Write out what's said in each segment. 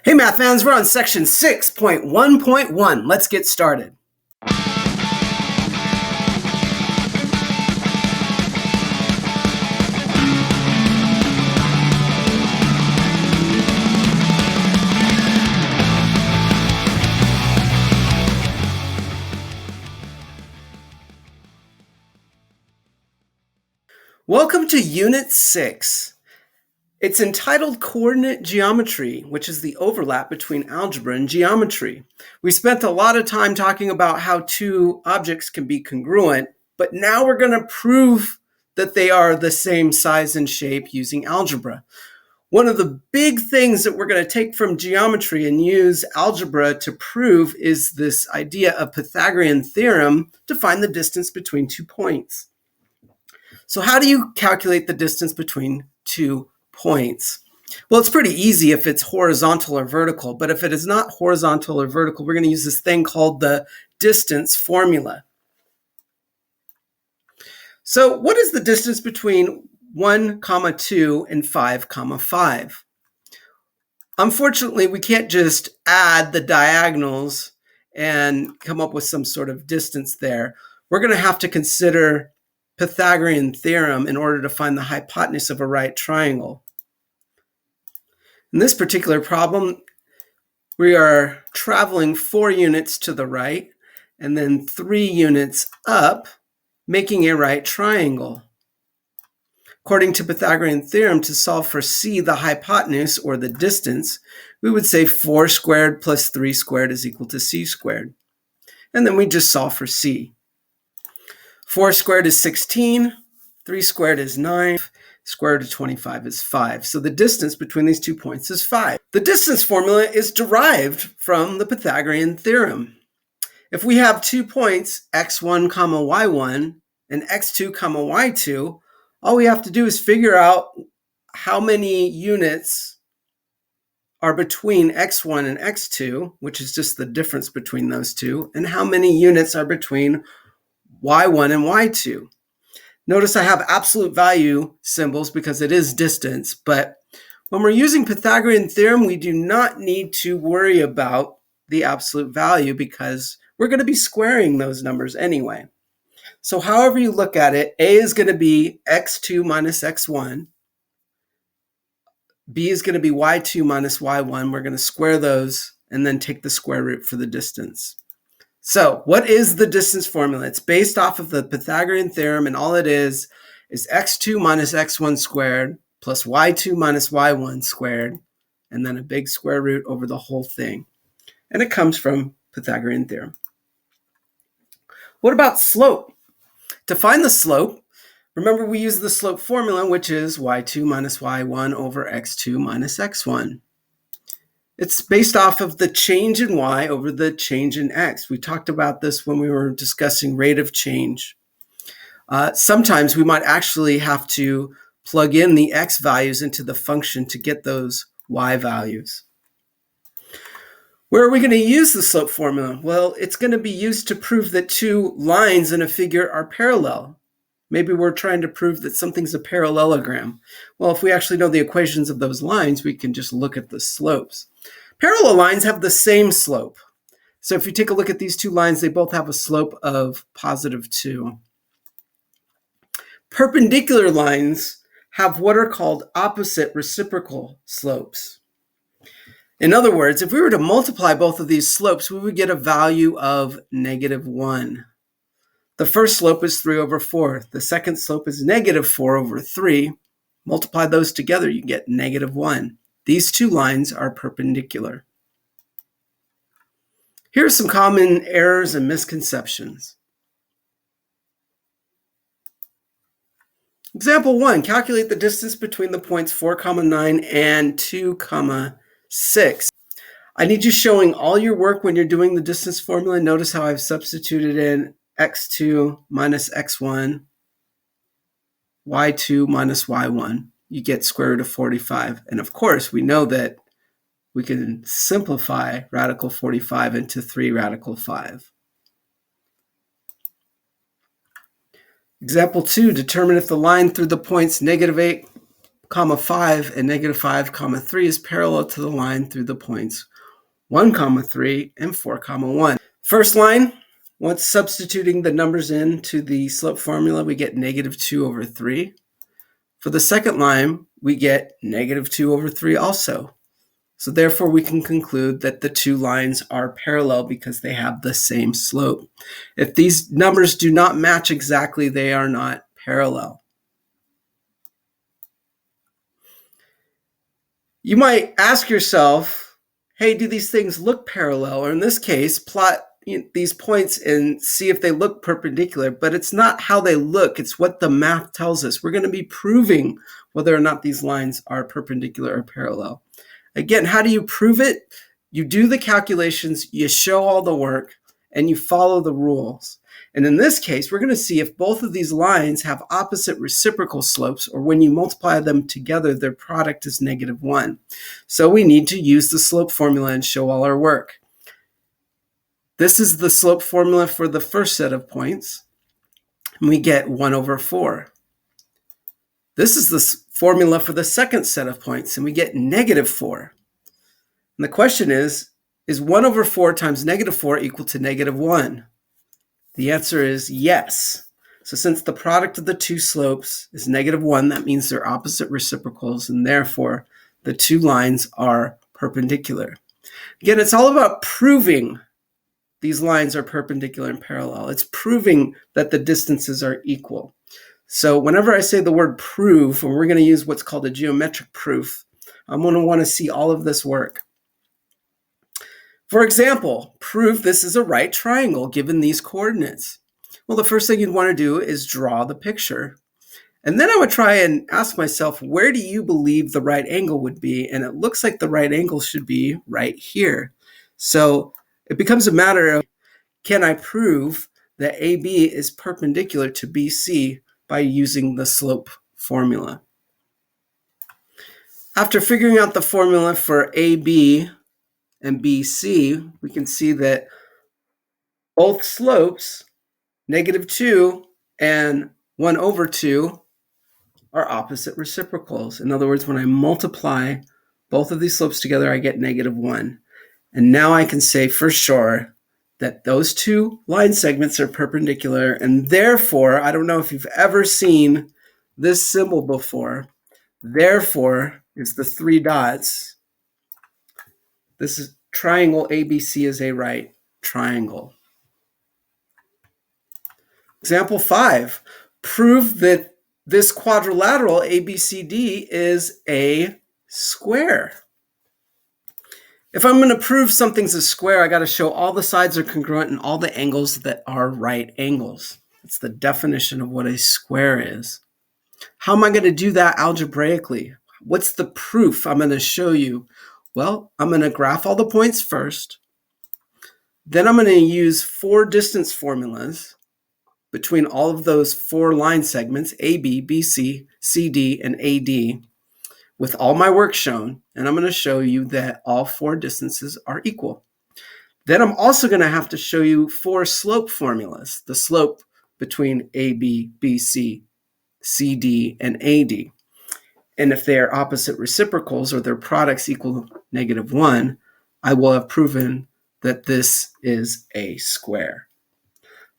Hey math fans, we're on section 6.1.1. Let's get started. Welcome to Unit 6. It's entitled Coordinate Geometry, which is the overlap between algebra and geometry. We spent a lot of time talking about how two objects can be congruent, but now we're going to prove that they are the same size and shape using algebra. One of the big things that we're going to take from geometry and use algebra to prove is this idea of Pythagorean theorem to find the distance between 2 points. So how do you calculate the distance between 2 points? Well, it's pretty easy if it's horizontal or vertical, but if it is not horizontal or vertical, we're going to use this thing called the distance formula. So what is the distance between 1, 2 and 5, 5? Unfortunately, we can't just add the diagonals and come up with some sort of distance there. We're going to have to consider Pythagorean theorem in order to find the hypotenuse of a right triangle. In this particular problem, we are traveling 4 units to the right and then 3 units up, making a right triangle. According to Pythagorean theorem, to solve for c, the hypotenuse, or the distance, we would say 4 squared plus 3 squared is equal to c squared. And then we just solve for c. 4 squared is 16, 3 squared is 9, square root of 25 is 5. So the distance between these 2 points is 5. The distance formula is derived from the Pythagorean theorem. If we have 2 points, x1, y1, and x2, y2, all we have to do is figure out how many units are between x1 and x2, which is just the difference between those two, and how many units are between y1 and y2. Notice I have absolute value symbols because it is distance, but when we're using Pythagorean theorem, we do not need to worry about the absolute value because we're going to be squaring those numbers anyway. So however you look at it, A is going to be x2 minus x1. B is going to be y2 minus y1. We're going to square those and then take the square root for the distance. So what is the distance formula? It's based off of the Pythagorean theorem, and all it is x2 minus x1 squared plus y2 minus y1 squared, and then a big square root over the whole thing. And it comes from Pythagorean theorem. What about slope? To find the slope, remember we use the slope formula, which is y2 minus y1 over x2 minus x1. It's based off of the change in y over the change in x. We talked about this when we were discussing rate of change. Sometimes we might actually have to plug in the x values into the function to get those y values. Where are we going to use the slope formula? Well, it's going to be used to prove that two lines in a figure are parallel. Maybe we're trying to prove that something's a parallelogram. Well, if we actually know the equations of those lines, we can just look at the slopes. Parallel lines have the same slope. So if you take a look at these two lines, they both have a slope of positive 2. Perpendicular lines have what are called opposite reciprocal slopes. In other words, if we were to multiply both of these slopes, we would get a value of -1. The first slope is 3 over 4. The second slope is -4 over 3. Multiply those together, you get -1. These two lines are perpendicular. Here are some common errors and misconceptions. Example 1, calculate the distance between the points 4, 9 and 2, 6. I need you showing all your work when you're doing the distance formula. Notice how I've substituted in x2 minus x1, y2 minus y1. You get square root of 45. And of course, we know that we can simplify radical 45 into 3 radical 5. Example 2, determine if the line through the points -8, comma 5 and negative 5, comma 3 is parallel to the line through the points 1, comma 3 and 4, comma 1. First line, once substituting the numbers into the slope formula, we get negative 2 over 3. For the second line, we get negative 2 over 3 also. So therefore, we can conclude that the two lines are parallel because they have the same slope. If these numbers do not match exactly, they are not parallel. You might ask yourself, hey, do these things look parallel? Or in this case, plot these points and see if they look perpendicular, but it's not how they look, it's what the math tells us. We're going to be proving whether or not these lines are perpendicular or parallel. Again, how do you prove it? You do the calculations, you show all the work, and you follow the rules. And in this case, we're going to see if both of these lines have opposite reciprocal slopes, or when you multiply them together, their product is negative 1. So we need to use the slope formula and show all our work. This is the slope formula for the first set of points, and we get 1 over 4. This is the formula for the second set of points, and we get negative 4. And the question is 1 over 4 times negative 4 equal to negative 1? The answer is yes. So since the product of the two slopes is negative 1, that means they're opposite reciprocals, and therefore the two lines are perpendicular. Again, it's all about proving these lines are perpendicular and parallel. It's proving that the distances are equal. So whenever I say the word prove, and we're going to use what's called a geometric proof, I'm going to want to see all of this work. For example, prove this is a right triangle given these coordinates. Well, the first thing you'd want to do is draw the picture. And then I would try and ask myself, where do you believe the right angle would be? And it looks like the right angle should be right here. So it becomes a matter of, can I prove that AB is perpendicular to BC by using the slope formula? After figuring out the formula for AB and BC, we can see that both slopes, negative 2 and 1 over 2, are opposite reciprocals. In other words, when I multiply both of these slopes together, I get negative 1. And now I can say for sure that those two line segments are perpendicular, and therefore, I don't know if you've ever seen this symbol before, therefore is the 3 dots. This is triangle ABC is a right triangle. Example 5, prove that this quadrilateral ABCD is a square. If I'm going to prove something's a square, I got to show all the sides are congruent and all the angles that are right angles. That's the definition of what a square is. How am I going to do that algebraically? What's the proof I'm going to show you? Well, I'm going to graph all the points first. Then I'm going to use 4 distance formulas between all of those 4 line segments, AB, BC, CD, and AD, with all my work shown, and I'm going to show you that all 4 distances are equal. Then I'm also going to have to show you 4 slope formulas, the slope between AB, BC, CD, and AD. And if they are opposite reciprocals or their products equal negative 1, I will have proven that this is a square.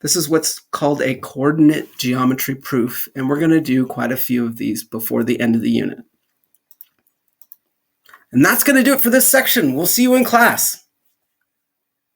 This is what's called a coordinate geometry proof, and we're going to do quite a few of these before the end of the unit. And that's going to do it for this section. We'll see you in class.